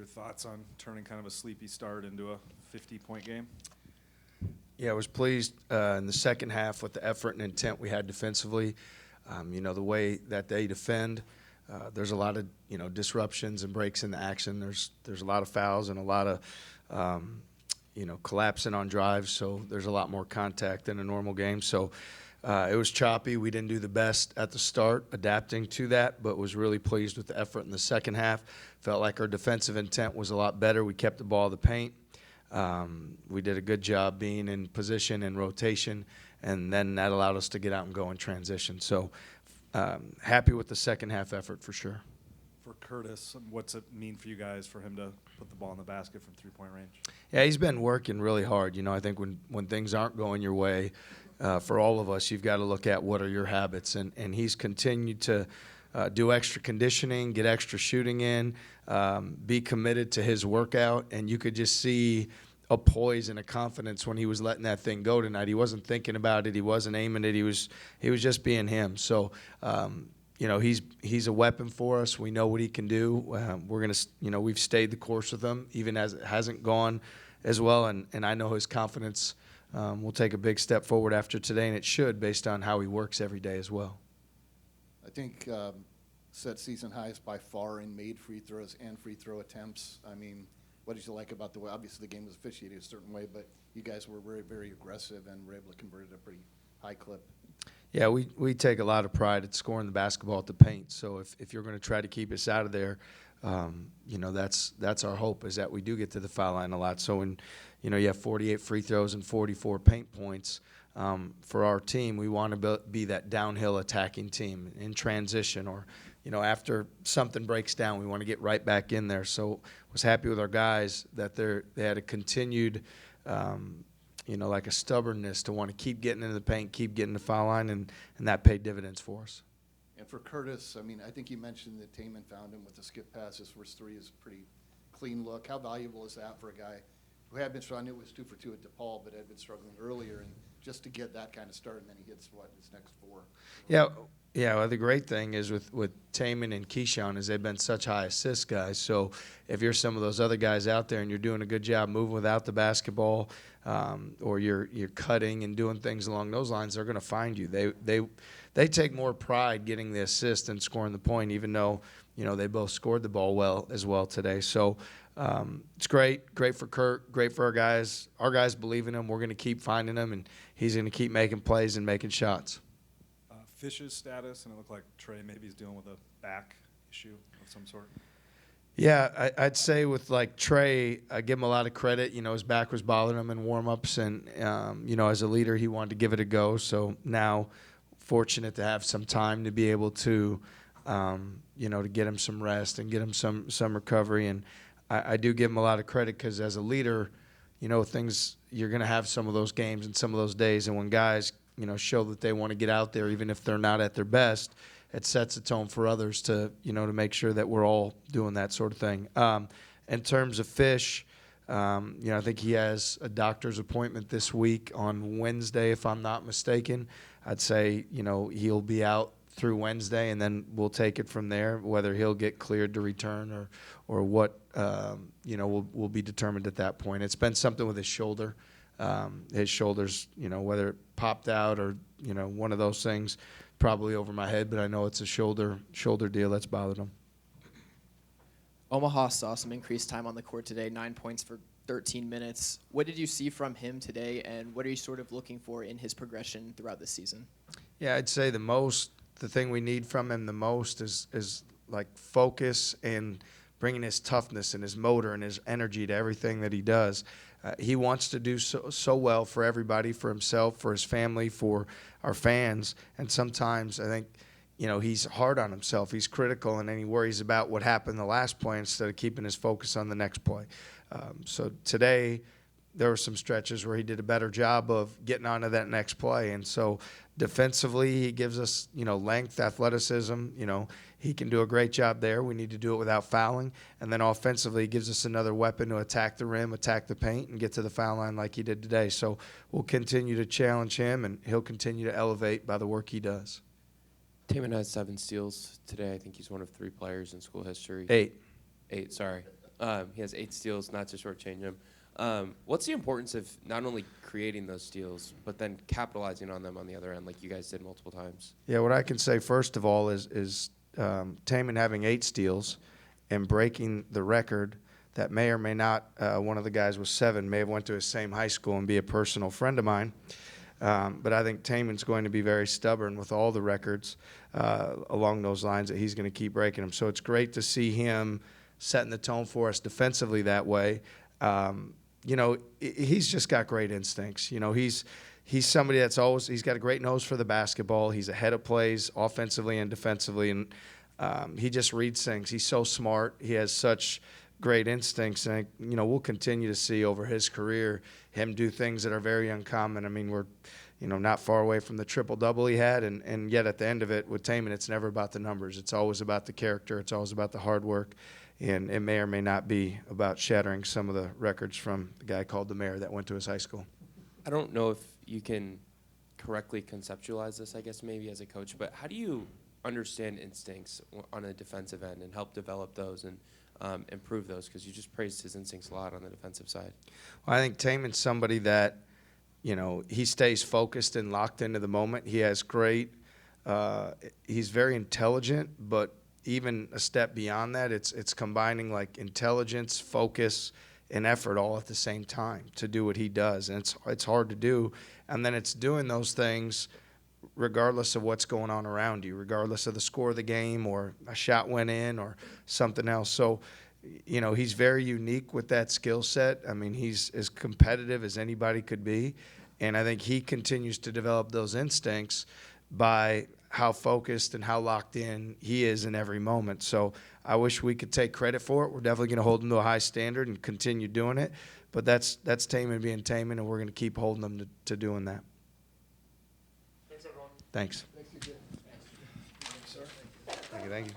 your thoughts on turning kind of a sleepy start into a 50-point game? Yeah, I was pleased in the second half with the effort and intent we had defensively. The way that they defend, there's a lot of disruptions and breaks in the action. There's a lot of fouls and a lot of collapsing on drives. So there's a lot more contact than a normal game. So it was choppy. We didn't do the best at the start adapting to that, but was really pleased with the effort in the second half. Felt like our defensive intent was a lot better. We kept the ball in the paint. We did a good job being in position and rotation, and then that allowed us to get out and go in transition. So happy with the second half effort for sure. For Curtis, what's it mean for you guys for him to put the ball in the basket from three-point range? Yeah, he's been working really hard. I think when things aren't going your way, for all of us, you've got to look at what are your habits. And he's continued to do extra conditioning, get extra shooting in, be committed to his workout. And you could just see a poise and a confidence when he was letting that thing go tonight. He wasn't thinking about it. He wasn't aiming it. He was just being him. So, he's a weapon for us. We know what he can do. We're going to, we've stayed the course with him, even as it hasn't gone as well. And I know his confidence will take a big step forward after today, and it should based on how he works every day as well. I think set season highest by far in made free throws and free throw attempts. I mean, what did you like about the way, obviously the game was officiated a certain way, but you guys were very, very aggressive and were able to convert it at a pretty high clip. Yeah, we take a lot of pride at scoring the basketball at the paint. So if you're going to try to keep us out of there, that's our hope, is that we do get to the foul line a lot. So when you have 48 free throws and 44 paint points, for our team, we want to be that downhill attacking team in transition, or after something breaks down, we want to get right back in there. So was happy with our guys that they had a continued like a stubbornness to want to keep getting into the paint, keep getting the foul line, and that paid dividends for us. And for Curtis, I mean, I think you mentioned that Taman found him with the skip pass. His first three is a pretty clean look. How valuable is that for a guy who had been struggling? It was 2 for 2 at DePaul, but had been struggling earlier, and just to get that kind of start, and then he gets his next 4. Yeah. Well, the great thing is with Taman and Keyshawn is they've been such high assist guys. So if you're some of those other guys out there and you're doing a good job moving without the basketball, or you're cutting and doing things along those lines, they're going to find you. They take more pride getting the assist than scoring the point, even though they both scored the ball well as well today. So it's great for Kurt, great for our guys. Our guys believe in him. We're going to keep finding him, and he's going to keep making plays and making shots. Fish's status, and it looked like Trey maybe is dealing with a back issue of some sort. Yeah, I'd say with Trey, I give him a lot of credit. His back was bothering him in warm-ups, and as a leader, he wanted to give it a go. So now, fortunate to have some time to be able to, to get him some rest and get him some recovery. And I do give him a lot of credit because as a leader, things, you're going to have some of those games and some of those days, and when guys show that they want to get out there, even if they're not at their best, it sets a tone for others to make sure that we're all doing that sort of thing. In terms of Fish, I think he has a doctor's appointment this week on Wednesday, if I'm not mistaken. I'd say, he'll be out through Wednesday, and then we'll take it from there, whether he'll get cleared to return or what, will be determined at that point. It's been something with his shoulder. His shoulders, whether it popped out or, one of those things, probably over my head, but I know it's a shoulder deal that's bothered him. Omaha saw some increased time on the court today, 9 points for 13 minutes. What did you see from him today, and what are you sort of looking for in his progression throughout the season? Yeah, I'd say the thing we need from him the most is focus and bringing his toughness and his motor and his energy to everything that he does. He wants to do so well for everybody, for himself, for his family, for our fans. And sometimes I think, he's hard on himself. He's critical, and then he worries about what happened the last play instead of keeping his focus on the next play. So today there were some stretches where he did a better job of getting onto that next play. And so defensively, he gives us, length, athleticism. He can do a great job there. We need to do it without fouling. And then offensively, he gives us another weapon to attack the rim, attack the paint, and get to the foul line like he did today. So we'll continue to challenge him, and he'll continue to elevate by the work he does. Taman has 7 steals today. I think he's one of 3 players in school history. 8. 8, sorry. He has 8 steals, not to shortchange him. What's the importance of not only creating those steals, but then capitalizing on them on the other end, like you guys did multiple times? Yeah, what I can say first of all is Taman having 8 steals and breaking the record that may or may not, one of the guys with 7, may have went to his same high school and be a personal friend of mine. But I think Taman's going to be very stubborn with all the records along those lines, that he's going to keep breaking them. So it's great to see him setting the tone for us defensively that way. You know, he's just got great instincts. You know, he's somebody that's always, he's got a great nose for the basketball. He's ahead of plays offensively and defensively, and he just reads things. He's so smart. He has such great instincts, and you know, we'll continue to see over his career him do things that are very uncommon. I mean, we're, you know, not far away from the triple-double he had, and yet at the end of it with Taman, it's never about the numbers. It's always about the character. It's always about the hard work, and it may or may not be about shattering some of the records from the guy called the mayor that went to his high school. I don't know if you can correctly conceptualize this, I guess, maybe as a coach, but how do you understand instincts on a defensive end and help develop those and improve those? Because you just praised his instincts a lot on the defensive side. Well, I think Taman's somebody that, you know, he stays focused and locked into the moment. He has great, he's very intelligent, but even a step beyond that, it's combining like intelligence, focus, and effort all at the same time to do what he does. And it's hard to do. And then it's doing those things regardless of what's going on around you, regardless of the score of the game or a shot went in or something else. So, you know, he's very unique with that skill set. I mean, he's as competitive as anybody could be. And I think he continues to develop those instincts by how focused and how locked in he is in every moment. So I wish we could take credit for it. We're definitely going to hold him to a high standard and continue doing it. But that's Taman being Taman, and we're going to keep holding him to doing that. Thanks, everyone. Thanks. Thanks, TJ. Thank you.